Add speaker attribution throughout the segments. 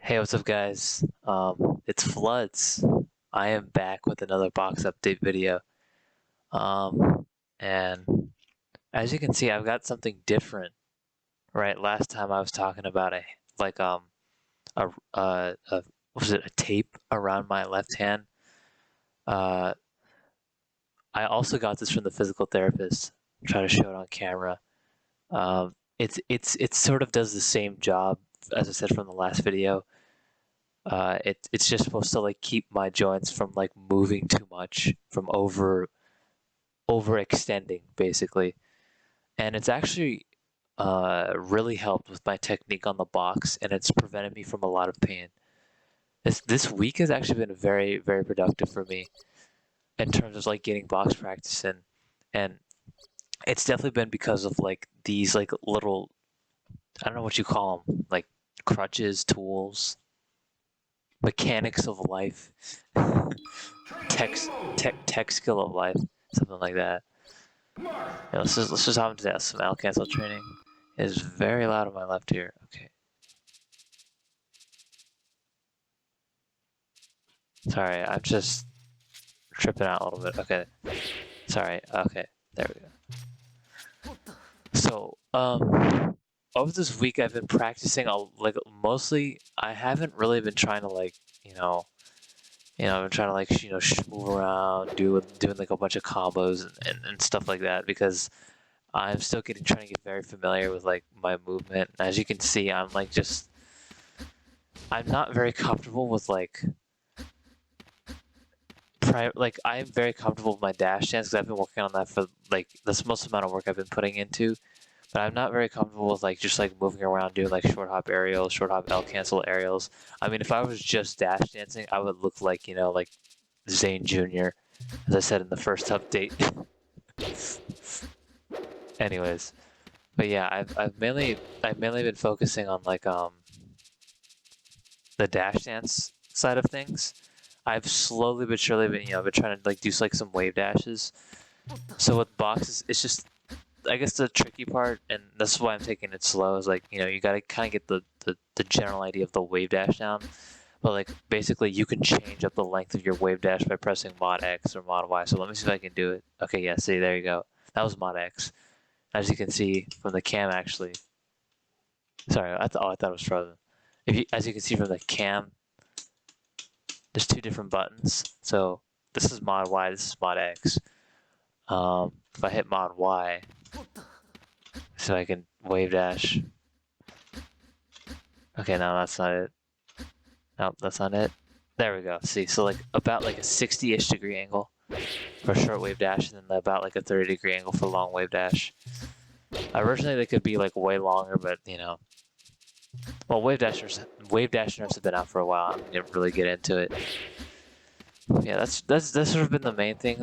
Speaker 1: Hey, what's up, guys? It's Floods. I am back with another box update video. Um, and as you can see, I've got something different. Right, last time I was talking about like a was it a tape around my left hand? Uh, I also got this from the physical therapist. Try to show it on camera. It sort of does the same job as I said from the last video. It's just supposed to like keep my joints from like moving too much, from overextending basically. And it's actually really helped with my technique on the box, and it's prevented me from a lot of pain. This week has actually been very productive for me in terms of like getting box practice in, and it's definitely been because of like these like little, I don't know what you call them, like crutches, tools, mechanics of life, tech skill of life, something like that. Yeah, let's just hop into that. Some L cancel training. It is very loud on my left ear. Okay. Sorry, I'm just tripping out a little bit. Okay. Sorry. Okay. There we go. So, over this week I've been practicing like mostly. I haven't really been trying to like, I've been trying to like, move around, doing like a bunch of combos and stuff like that because I'm still trying to get very familiar with like my movement. As you can see, I'm not very comfortable with like I'm very comfortable with my dash stance because I've been working on that for like that's most amount of work I've been putting into. But I'm not very comfortable with like just like moving around doing like short hop aerials, short hop L cancel aerials. I mean, if I was just dash dancing, I would look like like Zane Jr. As I said in the first update. Anyways, but yeah, I've mainly been focusing on like the dash dance side of things. I've slowly but surely been trying to like do like some wave dashes. So with boxes, it's just I guess the tricky part, and that's why I'm taking it slow, is like you gotta kind of get the general idea of the wave dash down. But like basically, you can change up the length of your wave dash by pressing Mod X or Mod Y. So let me see if I can do it. Okay, yeah, see, there you go. That was Mod X. As you can see from the cam, actually. Sorry, I thought it was frozen. As you can see from the cam, there's two different buttons. So this is Mod Y, this is Mod X. If I hit Mod Y, so I can wave dash. Okay, no, that's not it. Nope, that's not it. There we go. See, so like about like a 60-ish degree angle for short wave dash, and then about like a 30-degree angle for long wave dash. Originally, they could be like way longer, but well, wave dashers have been out for a while. I didn't really get into it. Yeah, that's sort of been the main thing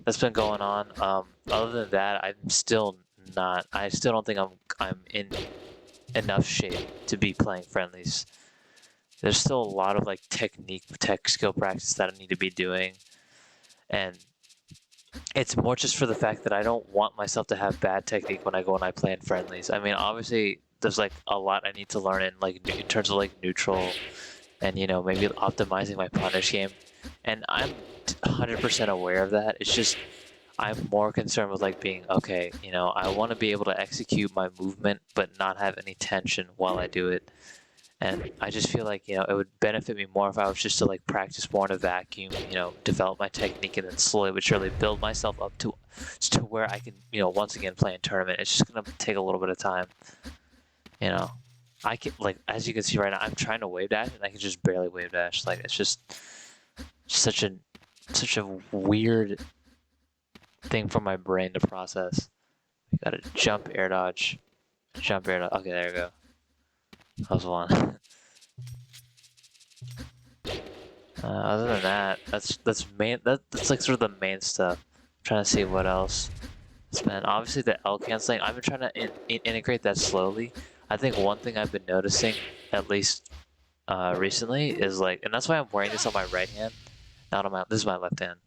Speaker 1: that's been going on. Other than that, I'm still not. I still don't think I'm in enough shape to be playing friendlies. There's still a lot of like tech skill practice that I need to be doing, and it's more just for the fact that I don't want myself to have bad technique when I play in friendlies. I mean, obviously, there's like a lot I need to learn in terms of like neutral, and maybe optimizing my punish game, and I'm 100% aware of that. It's just I'm more concerned with like being okay. I want to be able to execute my movement, but not have any tension while I do it. And I just feel like, it would benefit me more if I was just to like practice more in a vacuum, develop my technique and then slowly but surely build myself up to where I can, once again play in tournament. It's just going to take a little bit of time, you know. I can, like, as you can see right now, I'm trying to wave dash and I can just barely wave dash. Like, it's just such a weird thing for my brain to process. You gotta jump, air dodge, jump, air dodge. Okay, there we go. That was one. Other than that, that's like sort of the main stuff. I'm trying to see what else. It's been obviously the L canceling. I've been trying to integrate that slowly. I think one thing I've been noticing, at least recently, is like, and that's why I'm wearing this on my right hand, not on my. This is my left hand.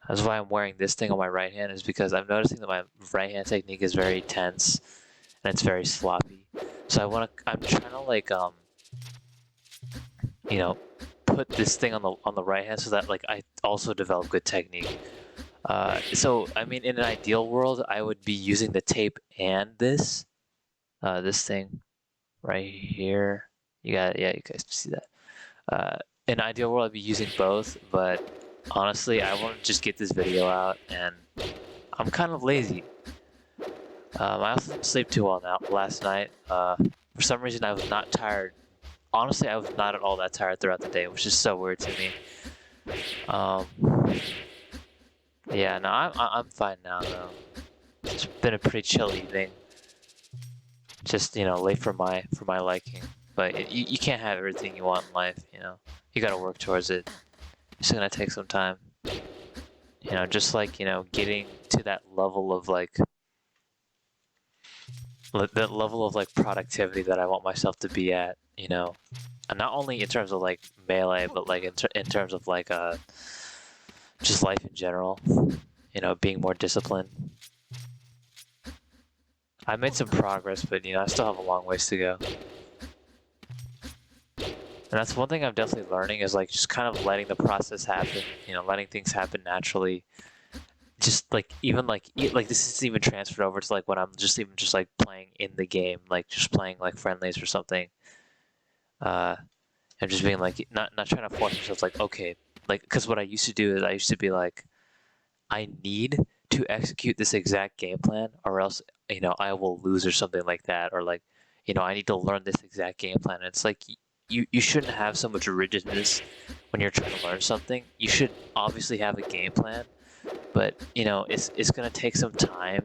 Speaker 1: That's why I'm wearing this thing on my right hand, is because I'm noticing that my right hand technique is very tense and it's very sloppy. So I'm trying to like you know, put this thing on the right hand so that like I also develop good technique. So I mean, in an ideal world, I would be using the tape and this thing right here. Yeah, you guys see that. In an ideal world, I'd be using both, but honestly, I want to just get this video out, and I'm kind of lazy. I also didn't sleep too well last night. For some reason, I was not tired. Honestly, I was not at all that tired throughout the day, which is so weird to me. Um, yeah, no, I'm fine now though. It's been a pretty chill evening. Just late for my liking. But you can't have everything you want in life. You got to work towards it. It's gonna take some time. Just like getting to that level of like that level of like productivity that I want myself to be at. And not only in terms of like melee, but like in terms of like just life in general. Being more disciplined. I made some progress, but I still have a long ways to go. And that's one thing I'm definitely learning is like just kind of letting the process happen. Letting things happen naturally. Just like even like this is even transferred over to like when I'm just like playing in the game, like just playing like friendlies or something. And just being like not trying to force myself like okay, like because what I used to do is I used to be like I need to execute this exact game plan or else I will lose or something like that, or like I need to learn this exact game plan. And it's like you shouldn't have so much rigidness when you're trying to learn something. You should obviously have a game plan, but it's gonna take some time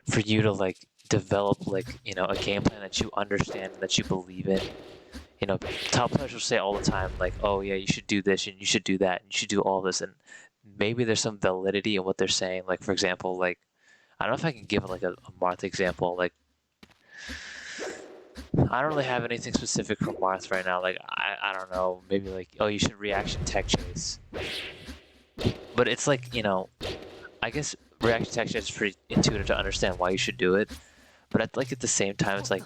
Speaker 1: for you to like develop like a game plan that you understand and that you believe in. Top players will say all the time like, oh yeah, you should do this and you should do that and you should do all this, and maybe there's some validity in what they're saying. Like for example, like I don't know if I can give like a Marth example. Like I don't really have anything specific for Marth right now. Like I don't know, maybe like oh you should reaction tech chase. But it's like I guess reaction tech chase is pretty intuitive to understand why you should do it. But at the same time, it's like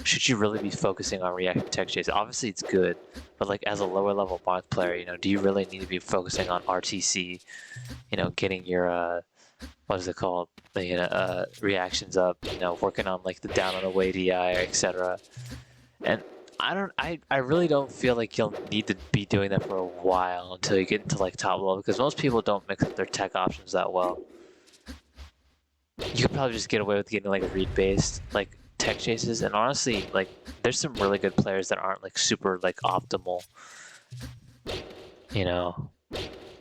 Speaker 1: should you really be focusing on reaction tech chase? Obviously it's good, but like as a lower level Marth player, do you really need to be focusing on RTC? Getting your what is it called? The reactions up, working on like the down on the way DI, etc. And I really don't feel like you'll need to be doing that for a while until you get into like top level, because most people don't mix up their tech options that well. You could probably just get away with getting like read-based like tech chases, and honestly, like there's some really good players that aren't like super like optimal.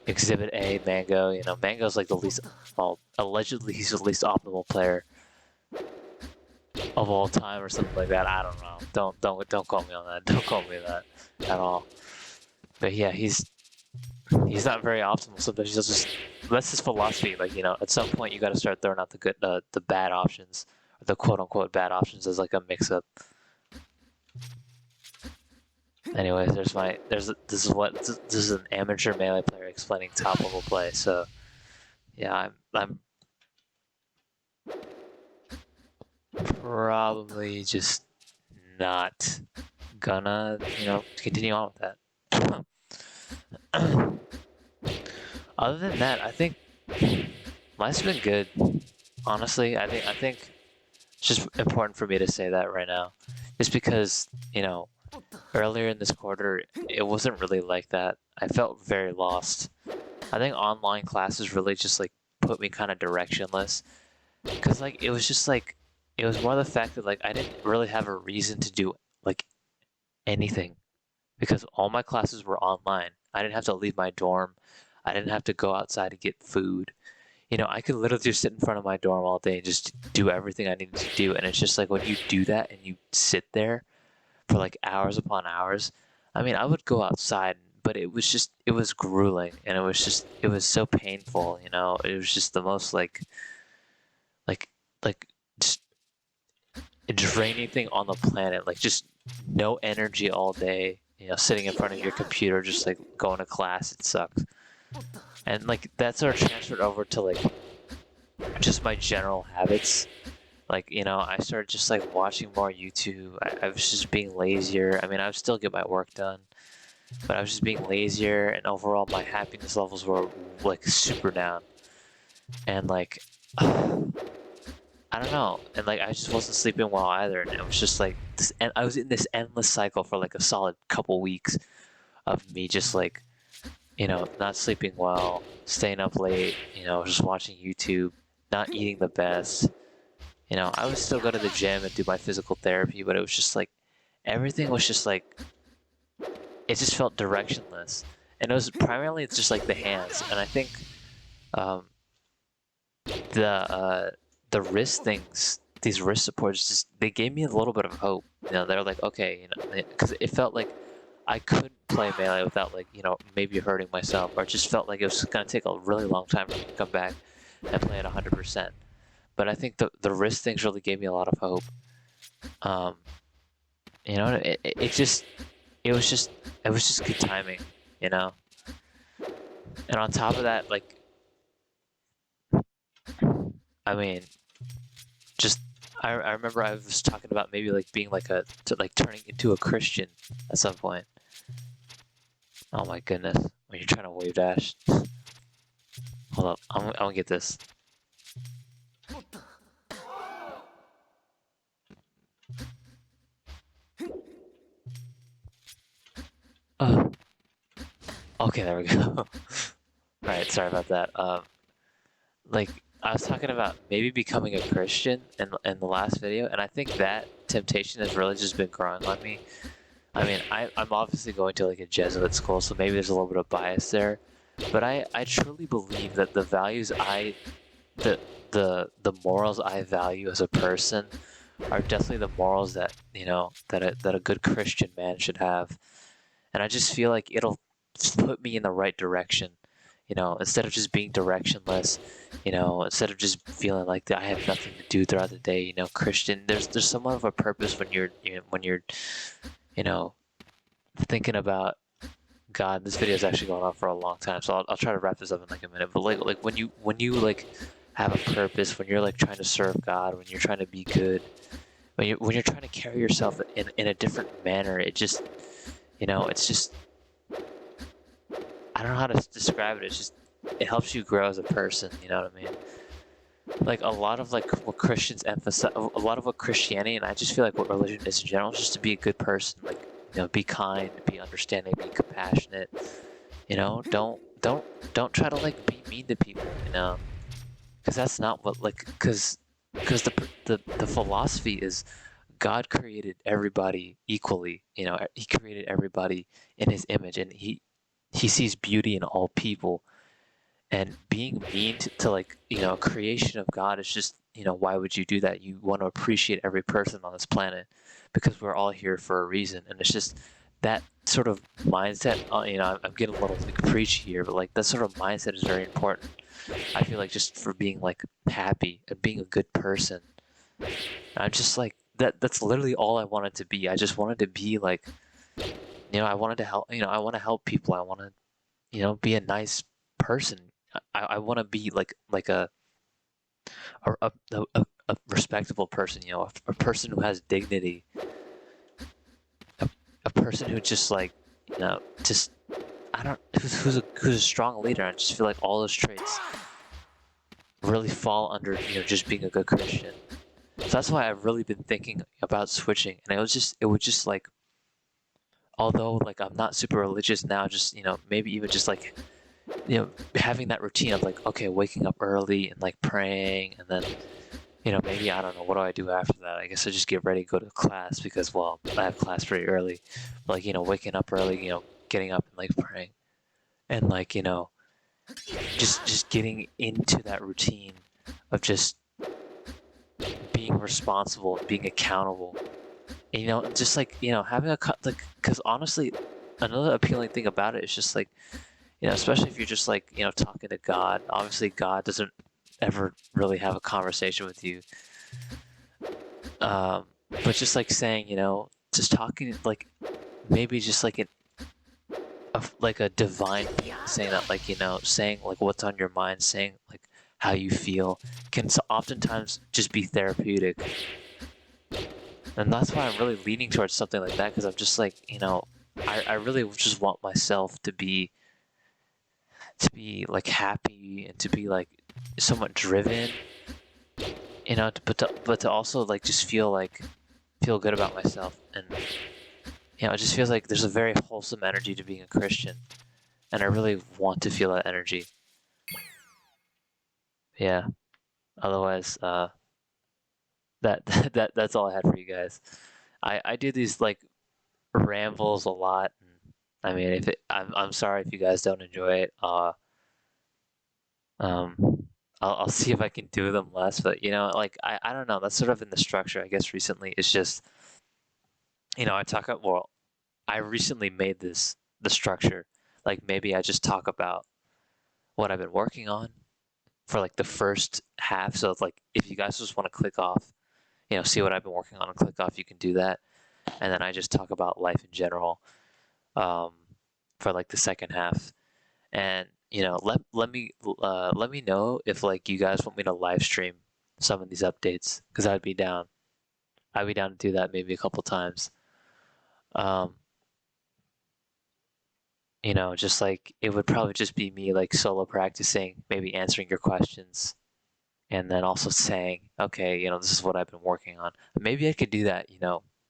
Speaker 1: Exhibit A, Mango. Mango's like the least, well, allegedly he's the least optimal player of all time or something like that. I don't know. Don't quote me on that. Don't quote me on that at all. But yeah, he's not very optimal. Sometimes he's just that's his philosophy. Like at some point you got to start throwing out the bad options, or the quote unquote bad options as like a mix up. Anyways, this is an amateur melee player explaining top level play. So yeah, I'm probably just not gonna continue on with that. Other than that, I think life's been good. Honestly, I think it's just important for me to say that right now, just because earlier in this quarter it wasn't really like that. I felt very lost. I think online classes really just like put me kind of directionless, because like it was just like it was more the fact that like I didn't really have a reason to do like anything, because all my classes were online. I didn't have to leave my dorm. I didn't have to go outside to get food. I could literally just sit in front of my dorm all day and just do everything I needed to do. And it's just like when you do that and you sit there for like hours upon hours, I mean, I would go outside, but it was grueling, and it was so painful. It was just the most like just draining thing on the planet. Like just no energy all day. Sitting in front of your computer, just like going to class. It sucks. And like that sort of transferred over to like just my general habits. Like, I started just like watching more YouTube. I was just being lazier. I mean, I would still get my work done, but I was just being lazier, and overall my happiness levels were like super down. And like, I don't know, and like I just wasn't sleeping well either, and it was just like this. And I was in this endless cycle for like a solid couple weeks of me just like, not sleeping well, staying up late, just watching YouTube, not eating the best. I would still go to the gym and do my physical therapy, but it was just like everything was just like it just felt directionless, and it was primarily it's just like the hands, and I think um, the the wrist things, these wrist supports, just they gave me a little bit of hope. They're like okay, because it felt like I couldn't play melee without like maybe hurting myself, or it just felt like it was gonna take a really long time for me to come back and play at 100%. But I think the wrist things really gave me a lot of hope. Um, it was just good timing, you know. And on top of that, like, I mean, just I remember I was talking about maybe like being like turning into a Christian at some point. Oh my goodness, when you're trying to wave dash. Hold up, I'm gonna get this. Oh, okay, there we go. All right, sorry about that. Like I was talking about maybe becoming a Christian in the last video, and I think that temptation has really just been growing on me. I mean, I'm obviously going to like a Jesuit school, so maybe there's a little bit of bias there, but I truly believe that the values the the morals I value as a person are definitely the morals that that a good Christian man should have, and I just feel like it'll just put me in the right direction. Instead of just being directionless, instead of just feeling like I have nothing to do throughout the day, Christian, there's somewhat of a purpose when you're you know, thinking about God. This video is actually going on for a long time, so I'll try to wrap this up in like a minute. But like when you like have a purpose, when you're like trying to serve God, when you're trying to be good, when you're trying to carry yourself in a different manner, it just it's just I don't know how to describe it. It's just it helps you grow as a person. You know what I mean? Like a lot of like what Christians emphasize, a lot of what Christianity, and I just feel like what religion is in general, is just to be a good person. Like be kind, be understanding, be compassionate. Don't try to like be mean to people. Because that's not what like because the philosophy is God created everybody equally. He created everybody in His image, and He sees beauty in all people. And being mean to like a creation of God is just why would you do that? You want to appreciate every person on this planet because we're all here for a reason, and it's just that sort of mindset. I'm getting a little like preachy here, but like that sort of mindset is very important. I feel like just for being like happy and being a good person. I'm just like that. That's literally all I wanted to be. I just wanted to be like I wanted to help. I want to help people. I want to be a nice person. I want to be like a, a respectable person, a person who has dignity, a person who just like just I don't who's a strong leader. I just feel like all those traits really fall under just being a good Christian. So that's why I've really been thinking about switching, and it would just like although like I'm not super religious now, just maybe even just like having that routine of like, okay, waking up early and like praying, and then, maybe I don't know, what do I do after that? I guess I just get ready, go to class because, well, I have class pretty early. But, like, waking up early, getting up and like praying, and like, just getting into that routine of just being responsible and being accountable. And, just like, having like, because honestly, another appealing thing about it is just like, especially if you're just like, talking to God. Obviously, God doesn't ever really have a conversation with you. But just like saying, just talking, like maybe just like like a divine being saying that, like, saying like what's on your mind, saying like how you feel can oftentimes just be therapeutic. And that's why I'm really leaning towards something like that, because I'm just like, I really just want myself to be like happy and to be like somewhat driven, but to also like just feel good about myself. And it just feels like there's a very wholesome energy to being a Christian, and I really want to feel that energy. Yeah. Otherwise, that that's all I had for you guys. I do these like rambles a lot. And I mean, I'm sorry if you guys don't enjoy it. Um, I'll see if I can do them less. But like I don't know. That's sort of in the structure, I guess. Recently, it's just I talk about. Well, I recently made the structure. Like maybe I just talk about what I've been working on for like the first half. So it's like if you guys just want to click off, see what I've been working on and click off, you can do that. And then I just talk about life in general, um, for like the second half. And let me know if like you guys want me to live stream some of these updates, because I'd be down. I'd be down to do that maybe a couple times. Um, just like it would probably just be me like solo practicing, maybe answering your questions, and then also saying, okay, this is what I've been working on. Maybe I could do that,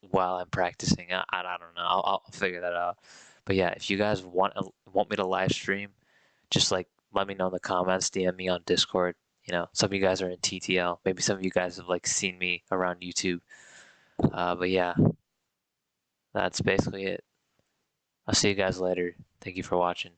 Speaker 1: while I'm practicing. I don't know. I'll figure that out. But yeah, if you guys want me to live stream, just like let me know in the comments, DM me on Discord. Some of you guys are in TTL. Maybe some of you guys have like seen me around YouTube. But yeah, that's basically it. I'll see you guys later. Thank you for watching.